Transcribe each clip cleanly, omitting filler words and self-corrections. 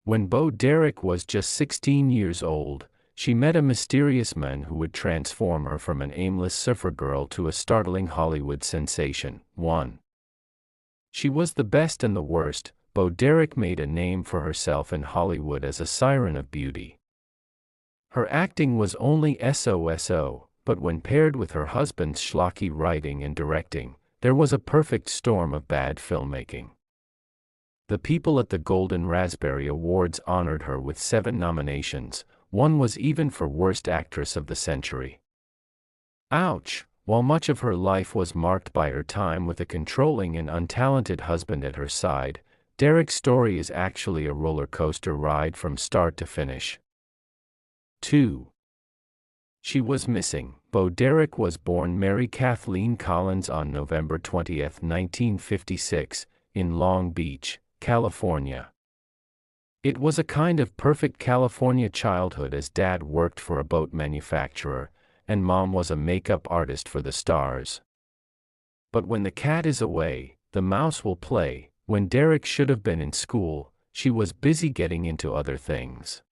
When Bo Derek was just 16 years old, she met a mysterious man who would transform her from an aimless surfer girl to a startling Hollywood sensation. 1. She was the best and the worst. Bo Derek made a name for herself in Hollywood as a siren of beauty. Her acting was only so-so, but when paired with her husband's schlocky writing and directing, there was a perfect storm of bad filmmaking. The people at the Golden Raspberry Awards honored her with 7 nominations. One was even for Worst Actress of the Century. Ouch! While much of her life was marked by her time with a controlling and untalented husband at her side, Derek's story is actually a roller coaster ride from start to finish. 2. She was missing. Bo Derek was born Mary Kathleen Collins on November 20, 1956, in Long Beach, California. It was a kind of perfect California childhood as Dad worked for a boat manufacturer, and Mom was a makeup artist for the stars. But when the cat is away, the mouse will play. When Derek should have been in school, she was busy getting into other things.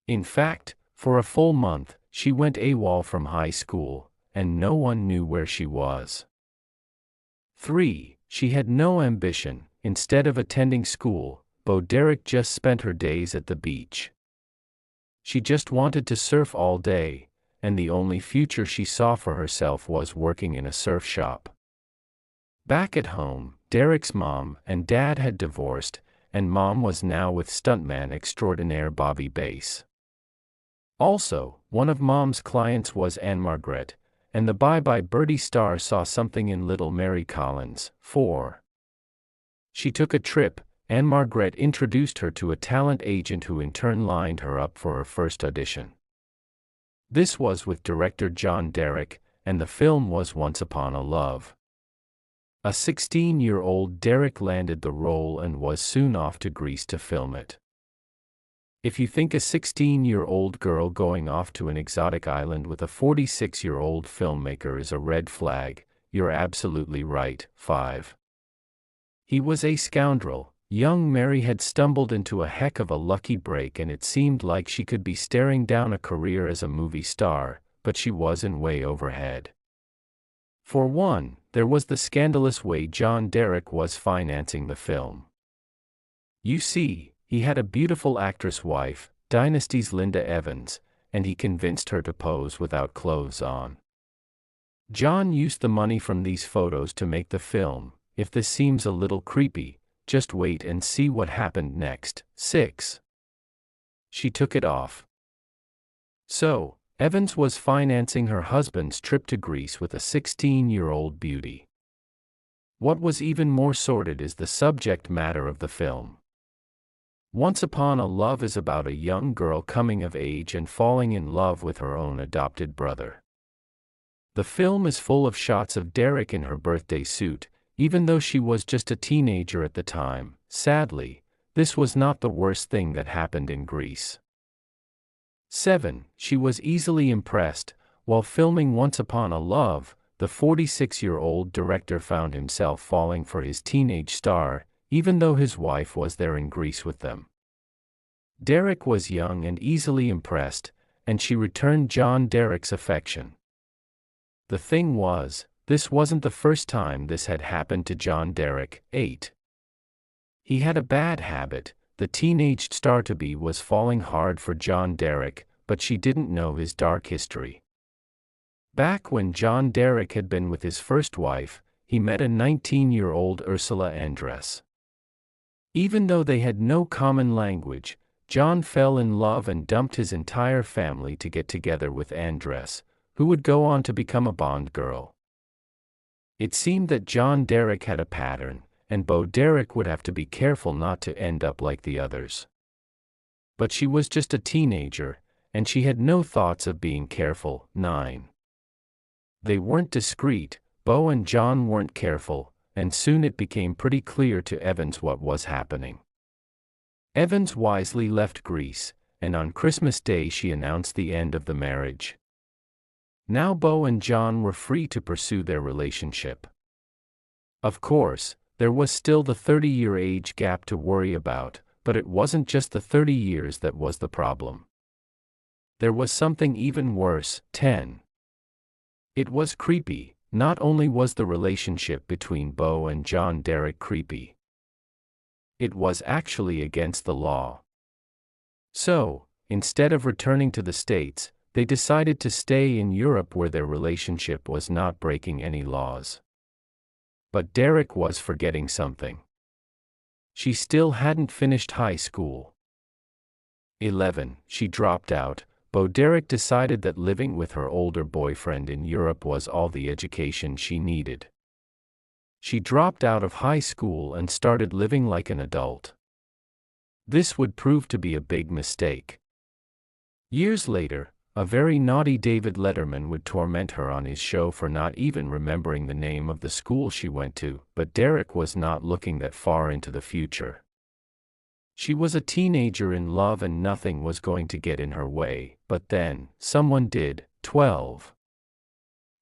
In fact, for a full month, she went AWOL from high school, and no one knew where she was. 3. She had no ambition. Instead of attending school, Bo Derek just spent her days at the beach. She just wanted to surf all day, and the only future she saw for herself was working in a surf shop. Back at home, Derek's mom and dad had divorced, and Mom was now with stuntman extraordinaire Bobby Bass. Also, one of Mom's clients was Anne Margaret, and the Bye Bye Birdie star saw something in little Mary Collins. 4. She took a trip. Anne Margaret introduced her to a talent agent who in turn lined her up for her first audition. This was with director John Derek, and the film was Once Upon a Love. A 16-year-old Derek landed the role and was soon off to Greece to film it. If you think a 16-year-old girl going off to an exotic island with a 46-year-old filmmaker is a red flag, you're absolutely right. 5. He was a scoundrel. Young Mary had stumbled into a heck of a lucky break, and it seemed like she could be staring down a career as a movie star, but she wasn't way overhead. For one, there was the scandalous way John Derek was financing the film. You see, he had a beautiful actress wife, Dynasty's Linda Evans, and he convinced her to pose without clothes on. John used the money from these photos to make the film. If this seems a little creepy, just wait and see what happened next. 6. She took it off. So, Evans was financing her husband's trip to Greece with a 16-year-old beauty. What was even more sordid is the subject matter of the film. Once Upon a Love is about a young girl coming of age and falling in love with her own adopted brother. The film is full of shots of Derek in her birthday suit, even though she was just a teenager at the time. Sadly, this was not the worst thing that happened in Greece. 7. She was easily impressed. While filming Once Upon a Love, the 46-year-old director found himself falling for his teenage star, even though his wife was there in Greece with them. Derek was young and easily impressed, and she returned John Derek's affection. The thing was, this wasn't the first time this had happened to John Derek. 8. He had a bad habit. The teenage star-to-be was falling hard for John Derek, but she didn't know his dark history. Back when John Derek had been with his first wife, he met a 19-year-old Ursula Andress. Even though they had no common language, John fell in love and dumped his entire family to get together with Andress, who would go on to become a Bond girl. It seemed that John Derek had a pattern, and Bo Derek would have to be careful not to end up like the others. But she was just a teenager, and she had no thoughts of being careful. 9. They weren't discreet. Bo and John weren't careful, and soon it became pretty clear to Evans what was happening. Evans wisely left Greece, and on Christmas Day she announced the end of the marriage. Now Bo and John were free to pursue their relationship. Of course, there was still the 30-year age gap to worry about, But it wasn't just the 30 years that was the problem. There was something even worse. 10. It was creepy. Not only was the relationship between Bo and John Derek creepy, it was actually against the law. So, instead of returning to the States, they decided to stay in Europe where their relationship was not breaking any laws. But Derek was forgetting something. She still hadn't finished high school. 11. She dropped out. Bo Derek decided that living with her older boyfriend in Europe was all the education she needed. She dropped out of high school and started living like an adult. This would prove to be a big mistake. Years later, a very naughty David Letterman would torment her on his show for not even remembering the name of the school she went to, but Derek was not looking that far into the future. She was a teenager in love and nothing was going to get in her way, but then, someone did. 12.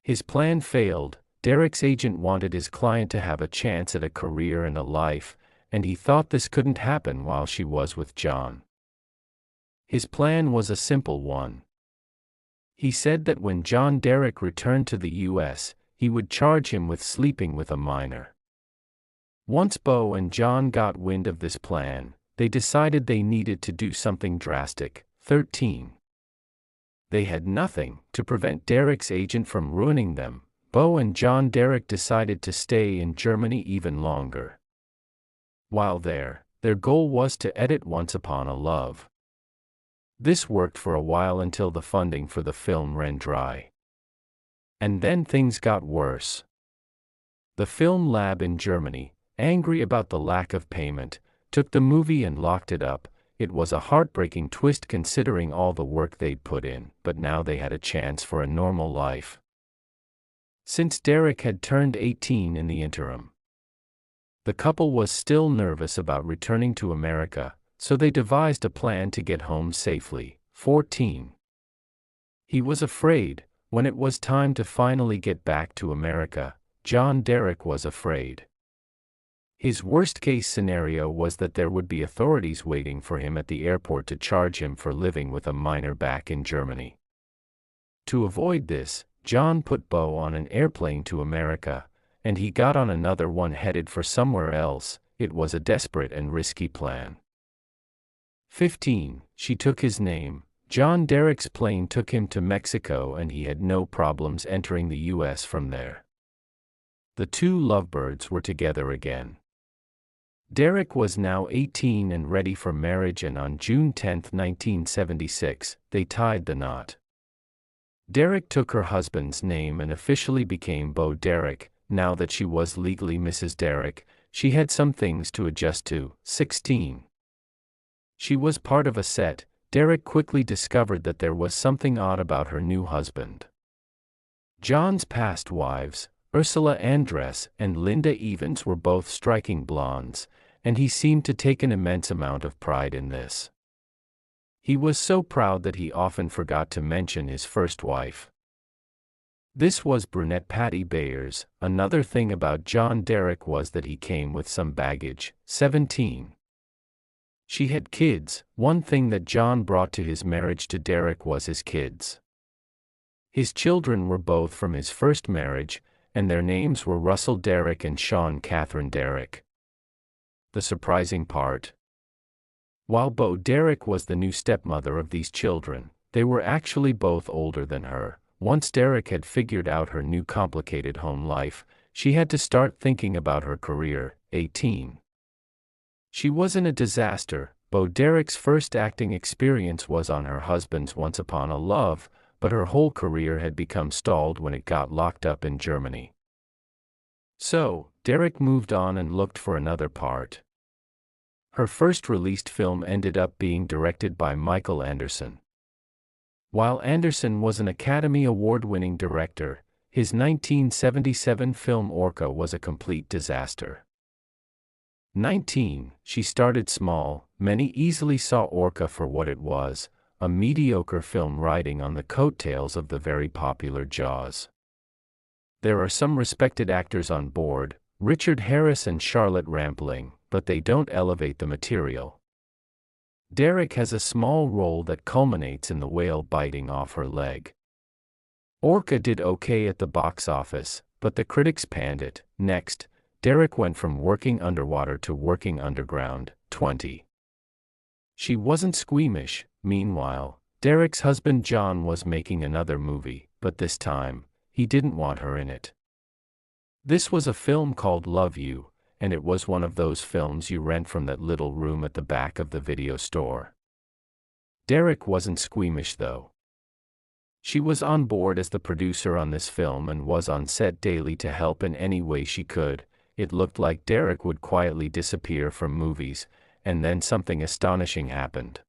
His plan failed. Derek's agent wanted his client to have a chance at a career and a life, and he thought this couldn't happen while she was with John. His plan was a simple one. He said that when John Derek returned to the U.S., he would charge him with sleeping with a minor. Once Bo and John got wind of this plan, they decided they needed to do something drastic. 13. They had nothing to prevent Derek's agent from ruining them. Bo and John Derek decided to stay in Germany even longer. While there, their goal was to edit Once Upon a Love. This worked for a while until the funding for the film ran dry. And then things got worse. The film lab in Germany, angry about the lack of payment, took the movie and locked it up. It was a heartbreaking twist considering all the work they'd put in, but now they had a chance for a normal life. Since Derek had turned 18 in the interim, the couple was still nervous about returning to America, so they devised a plan to get home safely. 14. He was afraid. When it was time to finally get back to America, John Derek was afraid. His worst-case scenario was that there would be authorities waiting for him at the airport to charge him for living with a minor back in Germany. To avoid this, John put Bo on an airplane to America, and he got on another one headed for somewhere else. It was a desperate and risky plan. 15. She took his name. John Derek's plane took him to Mexico and he had no problems entering the U.S. from there. The two lovebirds were together again. Derek was now 18 and ready for marriage, and on June 10, 1976, they tied the knot. Derek took her husband's name and officially became Bo Derek. Now that she was legally Mrs. Derek, she had some things to adjust to. 16. She was part of a set. Derek quickly discovered that there was something odd about her new husband. John's past wives, Ursula Andress and Linda Evans, were both striking blondes, and he seemed to take an immense amount of pride in this. He was so proud that he often forgot to mention his first wife. This was brunette Patty Bayers. Another thing about John Derek was that he came with some baggage. 17. She had kids. One thing that John brought to his marriage to Derek was his kids. His children were both from his first marriage, and their names were Russell Derek and Sean Catherine Derek. The surprising part: while Bo Derek was the new stepmother of these children, they were actually both older than her. Once Derek had figured out her new complicated home life, she had to start thinking about her career. 18. She wasn't a disaster. Bo Derek's first acting experience was on her husband's Once Upon a Love, but her whole career had become stalled when it got locked up in Germany. So, Derek moved on and looked for another part. Her first released film ended up being directed by Michael Anderson. While Anderson was an Academy Award-winning director, his 1977 film Orca was a complete disaster. 19. She started small. Many easily saw Orca for what it was, a mediocre film riding on the coattails of the very popular Jaws. There are some respected actors on board, Richard Harris and Charlotte Rampling, but they don't elevate the material. Derek has a small role that culminates in the whale biting off her leg. Orca did okay at the box office, but the critics panned it. Next, Derek went from working underwater to working underground. 20. She wasn't squeamish. Meanwhile, Derek's husband John was making another movie, but this time, he didn't want her in it. This was a film called Love You, and it was one of those films you rent from that little room at the back of the video store. Derek wasn't squeamish though. She was on board as the producer on this film and was on set daily to help in any way she could. It looked like Derek would quietly disappear from movies, and then something astonishing happened.